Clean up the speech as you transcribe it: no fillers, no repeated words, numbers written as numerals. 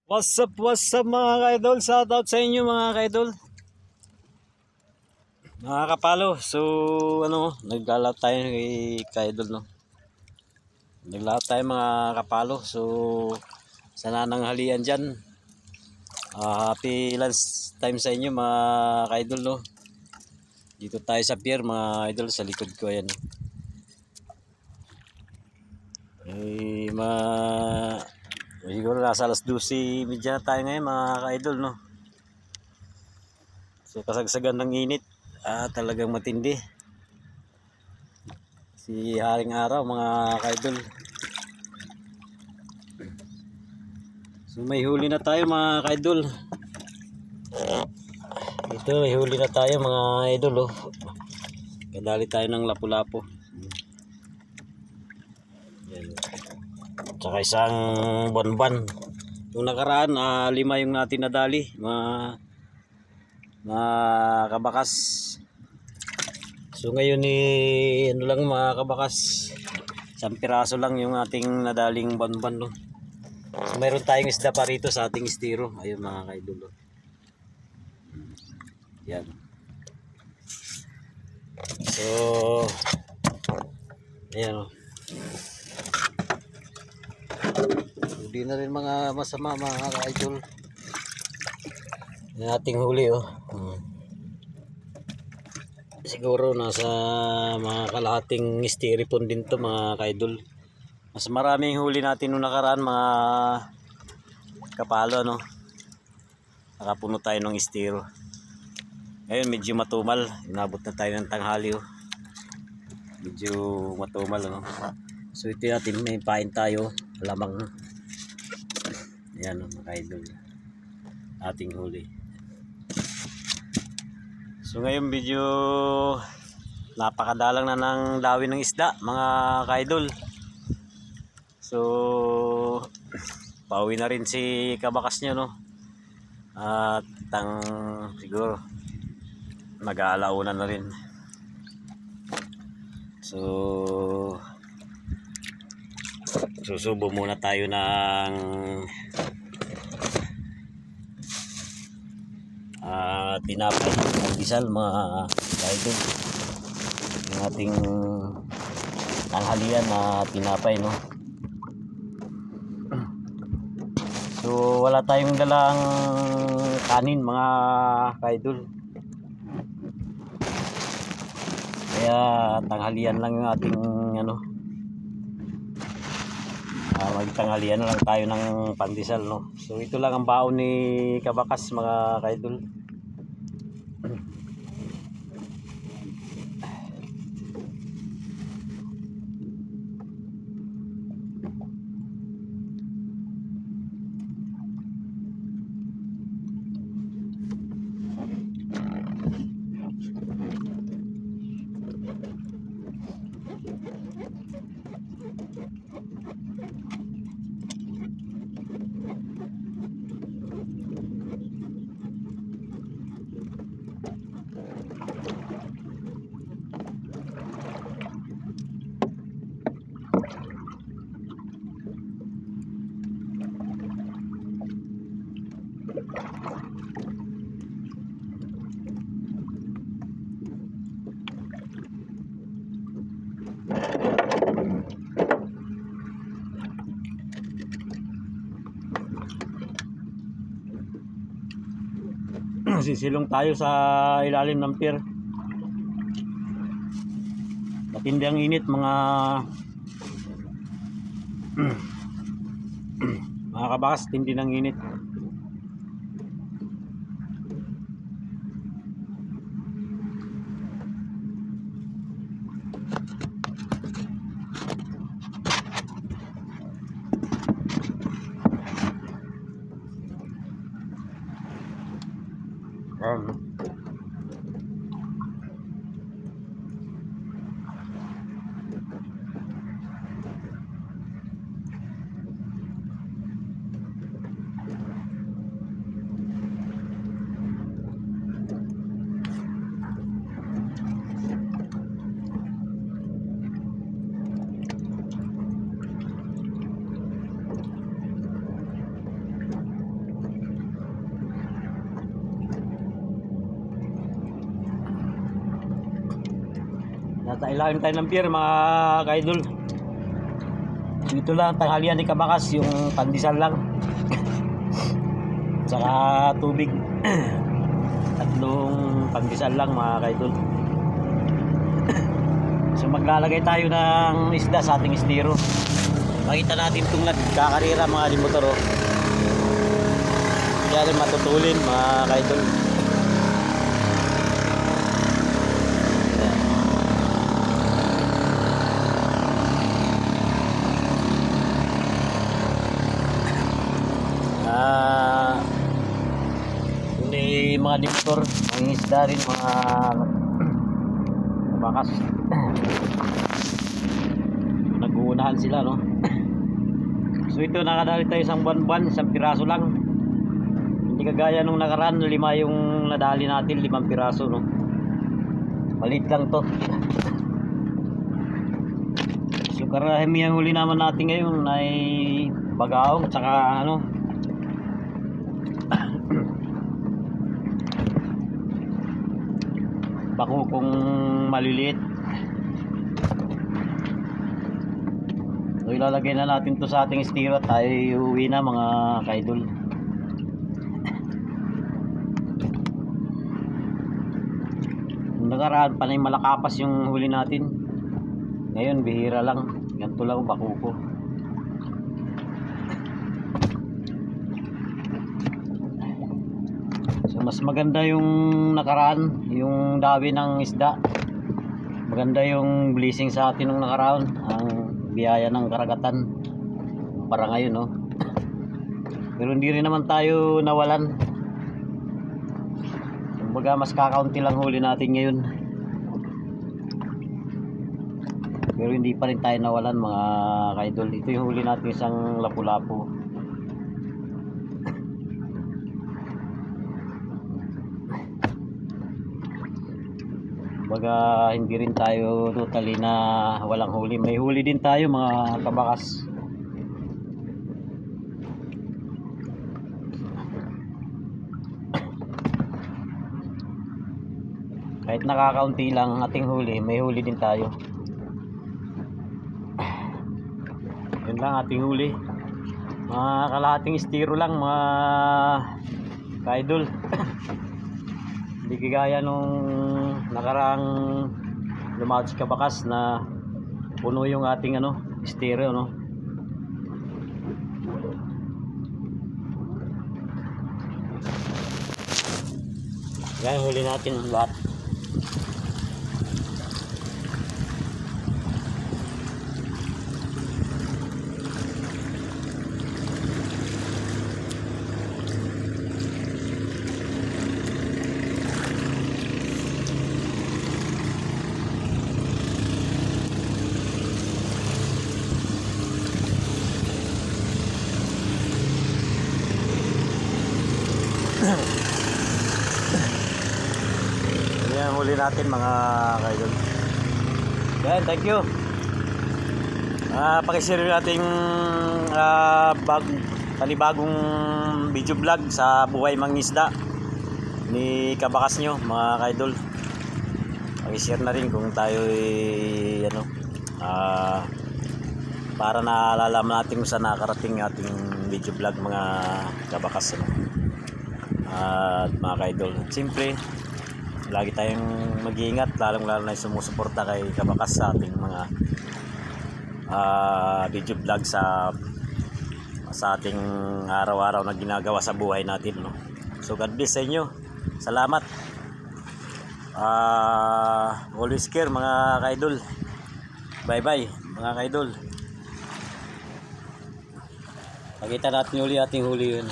What's up mga ka-idol? Shoutout sa inyo mga ka-idol. Mga kapalo, so naglalaro tayo kay ka-idol no. Naglalaro tayo mga kapalo. So sana nang halian diyan. Happy lunch time sa inyo mga ka-idol no. Dito tayo sa pier mga idol, sa likod ko ayan. Siguro nasa alas 12:30 na tayo ngayon mga ka-idol no. So kasagsagan ng init, talagang matindi. Si Haring Araw mga ka-idol. So may huli na tayo mga ka-idol. Ito may huli na tayo mga idol oh. Kadali tayo ng lapu-lapu. Yan. Tsaka isang bonban. Yung nakaraan 5 yung natin nadali mga kabakas. So ngayon lang mga kabakas, isang piraso lang yung ating nadaling bonban no. So mayroon tayong isda pa rito sa ating estero. Ayun mga kaidol. Yan. So ayan o. Hindi na rin mga masama mga kaidol. Yung ating huli o. Siguro nasa mga kalahating styrofoam din to mga kaidol. Mas maraming huli natin nung nakaraan mga kapalo no. Nakapuno tayo ng estero. Ngayon medyo matumal. Inabot na tayo ng tanghali oh. Medyo matumal ano. So ito natin, may pain tayo. Lamang. Ayan oh, mga idol. Ating huli. So ngayon medyo napakadalang na ng dawin ng isda mga kaidol. So pauwi na rin si kabakas nyo no. At siguro mag-aalauna na rin. So susubo muna tayo ng tinapay ng bisal mga kaidol. Yung ating tanghalian na tinapay no. So wala tayong dalang kanin mga kaidol. Kaya tanghalian lang yung ating magtanghalian na lang tayo ng pandesal no. So ito lang ang baon ni kabakas mga kaidol. Sisilong tayo sa ilalim ng pier. Matindi ang init mga mga kabakas, tindi ng init. Ilalim tayo ng pier mga kaidol. Dito lang tanghalian ni Kabakas, yung pandesal lang. Saka tubig. Tatlong pandesal lang mga kaidol. So maglalagay tayo ng isda sa ating estero. Makita natin itong nagkakarira mga limotor. Oh. Kaya rin matutulin mga kaidol. Hindi mga limotor, mga isda rin mga Kabakas. Nag-uunahan sila, no? So ito nakadali tayo isang buwan-buwan, isang piraso lang. Hindi kagaya nung nakaraan, 5 yung nadali natin, 5 piraso, no? Malit lang to. So karamihan huli naman natin ngayon ay bagaong, tsaka ano, bakukong maliliit. So ilalagay na natin to sa ating estero at tayo uuwi na mga kaidol. Nakaraan pa na yung malakapas yung huli natin. Ngayon bihira lang. Ganito lang bakuko. So mas maganda yung nakaraan, yung dawi ng isda. Maganda yung blessing sa atin nung nakaraan, ang biyaya ng karagatan para ngayon, no? Pero hindi rin naman tayo nawalan. Kumbaga mas kakaunti lang huli natin ngayon. Pero hindi pa rin tayo nawalan mga kaidol. Ito yung huli natin, isang lapu-lapu. Kumbaga hindi rin tayo totally na walang huli. May huli din tayo mga Kabakas. Kahit nakakaunti lang ating huli, may huli din tayo. Yun lang ating huli. Mga kalahating estero lang mga kaidol. Hindi kagaya nung nakaraang lumawad si Kabakas na puno yung ating ano, estero, no? Yan, huli natin lahat. Yan ang huli natin mga kaidol. Yan, thank you. Pakishare natin panibagong video vlog sa buhay mangisda ni Kabakas nyo mga kaidol. Pakishare na rin kung tayo ano, para naalala natin kung saan nakarating ating video vlog mga Kabakas, ano? At mga kaidol, siyempre lagi tayong mag-iingat, lalong lalo na sumusuporta kay Kabakas sa ating mga video vlog sa ating araw-araw na ginagawa sa buhay natin, no? So God bless sa inyo. Salamat. Always care mga kaidol. Bye bye mga kaidol. Pakita natin uli ating huli yun.